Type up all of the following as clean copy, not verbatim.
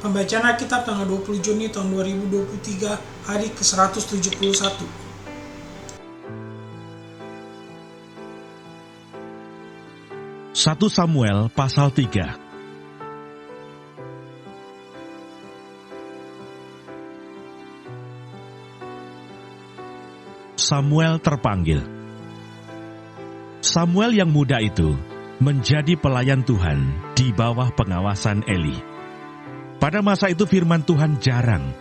Pembacaan Alkitab tanggal 20 Juni tahun 2023, hari ke-171. 1 Samuel pasal 3. Samuel terpanggil. Samuel yang muda itu menjadi pelayan Tuhan di bawah pengawasan Eli. Pada masa itu firman Tuhan jarang,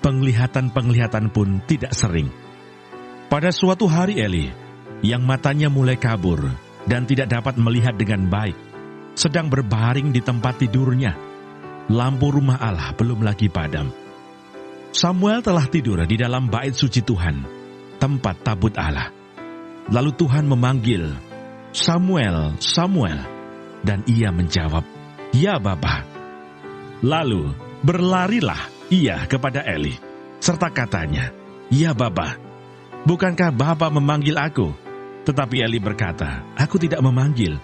penglihatan-penglihatan pun tidak sering. Pada suatu hari Eli, yang matanya mulai kabur dan tidak dapat melihat dengan baik, sedang berbaring di tempat tidurnya. Lampu rumah Allah belum lagi padam. Samuel telah tidur di dalam bait suci Tuhan, tempat tabut Allah. Lalu Tuhan memanggil, "Samuel, Samuel." Dan ia menjawab, "Ya Bapa." Lalu berlarilah ia kepada Eli, serta katanya, "Ya Bapa, bukankah Bapa memanggil aku?" Tetapi Eli berkata, "Aku tidak memanggil,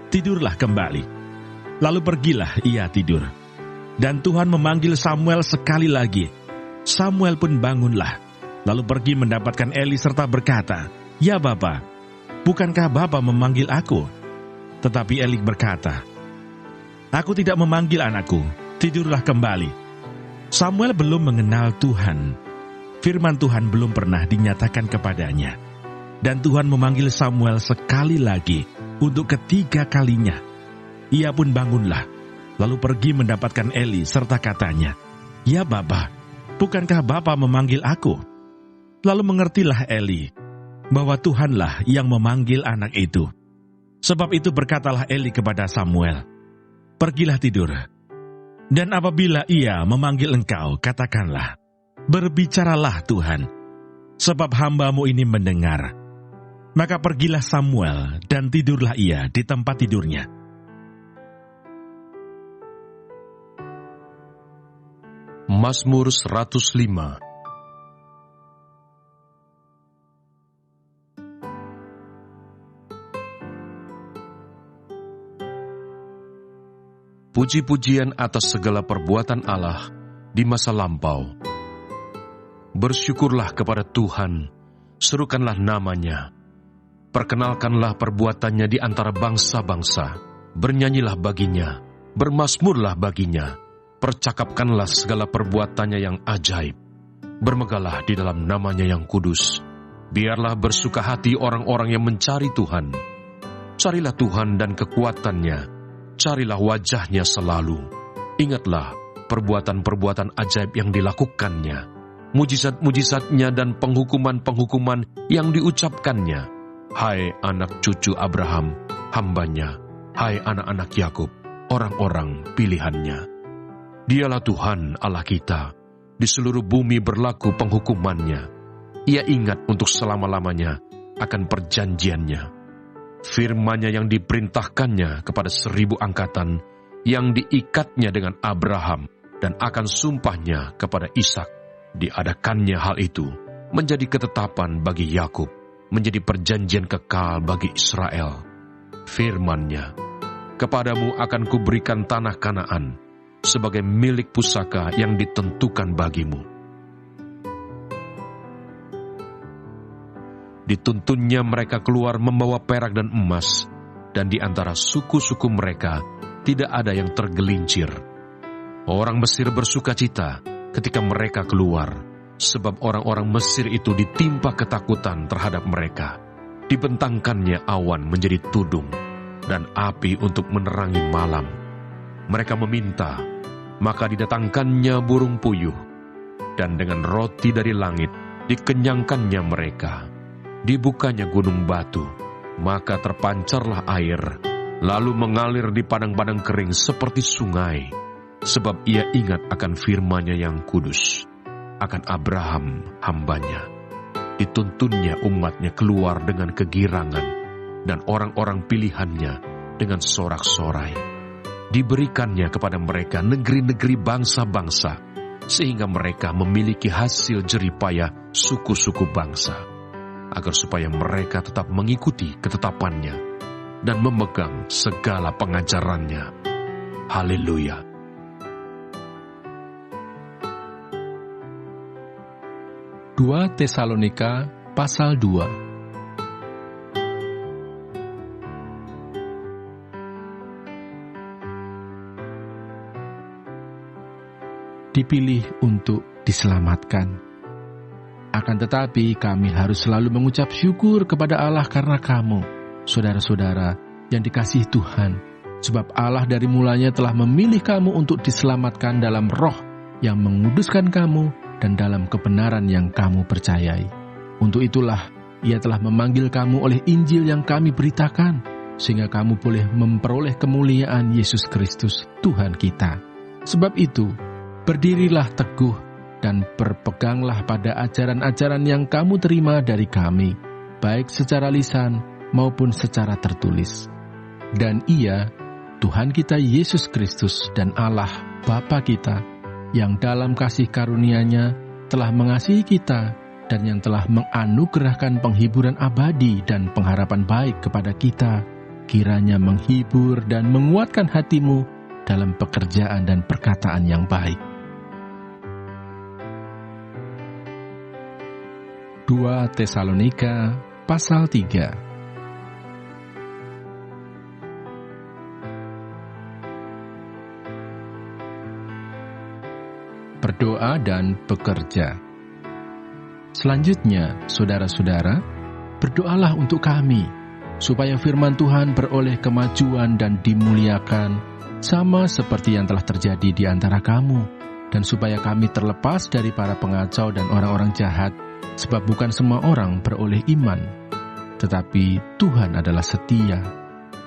tidurlah kembali." Lalu pergilah ia tidur. Dan Tuhan memanggil Samuel sekali lagi. Samuel pun bangunlah, lalu pergi mendapatkan Eli serta berkata, "Ya Bapa, bukankah Bapa memanggil aku?" Tetapi Eli berkata, "Aku tidak memanggil anakku, tidurlah kembali." Samuel belum mengenal Tuhan. Firman Tuhan belum pernah dinyatakan kepadanya. Dan Tuhan memanggil Samuel sekali lagi untuk ketiga kalinya. Ia pun bangunlah, lalu pergi mendapatkan Eli serta katanya, "Ya Bapa, bukankah Bapa memanggil aku?" Lalu mengertilah Eli bahwa Tuhanlah yang memanggil anak itu. Sebab itu berkatalah Eli kepada Samuel, "Pergilah tidur. Dan apabila ia memanggil engkau, katakanlah, 'Berbicaralah Tuhan, sebab hamba-Mu ini mendengar.'" Maka pergilah Samuel dan tidurlah ia di tempat tidurnya. Mazmur 105. Puji-pujian atas segala perbuatan Allah di masa lampau. Bersyukurlah kepada Tuhan, serukanlah namanya. Perkenalkanlah perbuatannya di antara bangsa-bangsa. Bernyanyilah baginya, bermazmurlah baginya. Percakapkanlah segala perbuatannya yang ajaib. Bermegahlah di dalam namanya yang kudus. Biarlah bersuka hati orang-orang yang mencari Tuhan. Carilah Tuhan dan kekuatannya. Carilah wajahnya selalu. Ingatlah perbuatan-perbuatan ajaib yang dilakukannya, mujizat-mujizatnya dan penghukuman-penghukuman yang diucapkannya. Hai anak cucu Abraham, hambanya. Hai anak-anak Yakub, orang-orang pilihannya. Dialah Tuhan Allah kita. Di seluruh bumi berlaku penghukumannya. Ia ingat untuk selama-lamanya akan perjanjiannya. Firman-Nya yang diperintahkannya kepada 1000 angkatan, yang diikatnya dengan Abraham, dan akan sumpahnya kepada Ishak. Diadakannya hal itu menjadi ketetapan bagi Yakub, menjadi perjanjian kekal bagi Israel. Firman-Nya, "Kepadamu akan kuberikan tanah Kanaan sebagai milik pusaka yang ditentukan bagimu." Dituntunnya mereka keluar membawa perak dan emas, dan di antara suku-suku mereka tidak ada yang tergelincir. Orang Mesir bersuka cita ketika mereka keluar, sebab orang-orang Mesir itu ditimpa ketakutan terhadap mereka. Dibentangkannya awan menjadi tudung, dan api untuk menerangi malam. Mereka meminta, maka didatangkannya burung puyuh, dan dengan roti dari langit dikenyangkannya mereka. Dibukanya gunung batu, maka terpancarlah air, lalu mengalir di padang-padang kering seperti sungai, sebab ia ingat akan firman-Nya yang kudus, akan Abraham hambanya. Dituntunnya umat-Nya keluar dengan kegirangan, dan orang-orang pilihan-Nya dengan sorak-sorai. Diberikannya kepada mereka negeri-negeri bangsa-bangsa, sehingga mereka memiliki hasil jeripayah suku-suku bangsa, agar supaya mereka tetap mengikuti ketetapannya dan memegang segala pengajarannya. Haleluya. 2 Tesalonika pasal 2. Dipilih untuk diselamatkan. Akan tetapi kami harus selalu mengucap syukur kepada Allah karena kamu, saudara-saudara yang dikasihi Tuhan, sebab Allah dari mulanya telah memilih kamu untuk diselamatkan dalam roh yang menguduskan kamu dan dalam kebenaran yang kamu percayai. Untuk itulah Ia telah memanggil kamu oleh Injil yang kami beritakan, sehingga kamu boleh memperoleh kemuliaan Yesus Kristus, Tuhan kita. Sebab itu, berdirilah teguh dan berpeganglah pada ajaran-ajaran yang kamu terima dari kami, baik secara lisan maupun secara tertulis. Dan Ia, Tuhan kita Yesus Kristus dan Allah Bapa kita, yang dalam kasih karunia-Nya telah mengasihi kita dan yang telah menganugerahkan penghiburan abadi dan pengharapan baik kepada kita, kiranya menghibur dan menguatkan hatimu dalam pekerjaan dan perkataan yang baik. 2 Tesalonika pasal 3. Berdoa dan bekerja. Selanjutnya, saudara-saudara, berdoalah untuk kami, supaya firman Tuhan beroleh kemajuan dan dimuliakan, sama seperti yang telah terjadi di antara kamu, dan supaya kami terlepas dari para pengacau dan orang-orang jahat, sebab bukan semua orang beroleh iman. Tetapi Tuhan adalah setia.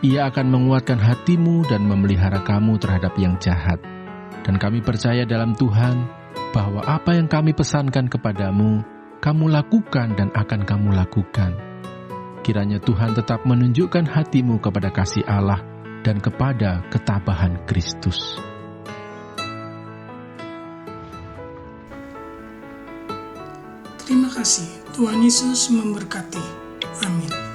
Ia akan menguatkan hatimu dan memelihara kamu terhadap yang jahat. Dan kami percaya dalam Tuhan, bahwa apa yang kami pesankan kepadamu, kamu lakukan dan akan kamu lakukan. Kiranya Tuhan tetap menunjukkan hatimu kepada kasih Allah dan kepada ketabahan Kristus. Terima kasih. Tuhan Yesus memberkati. Amin.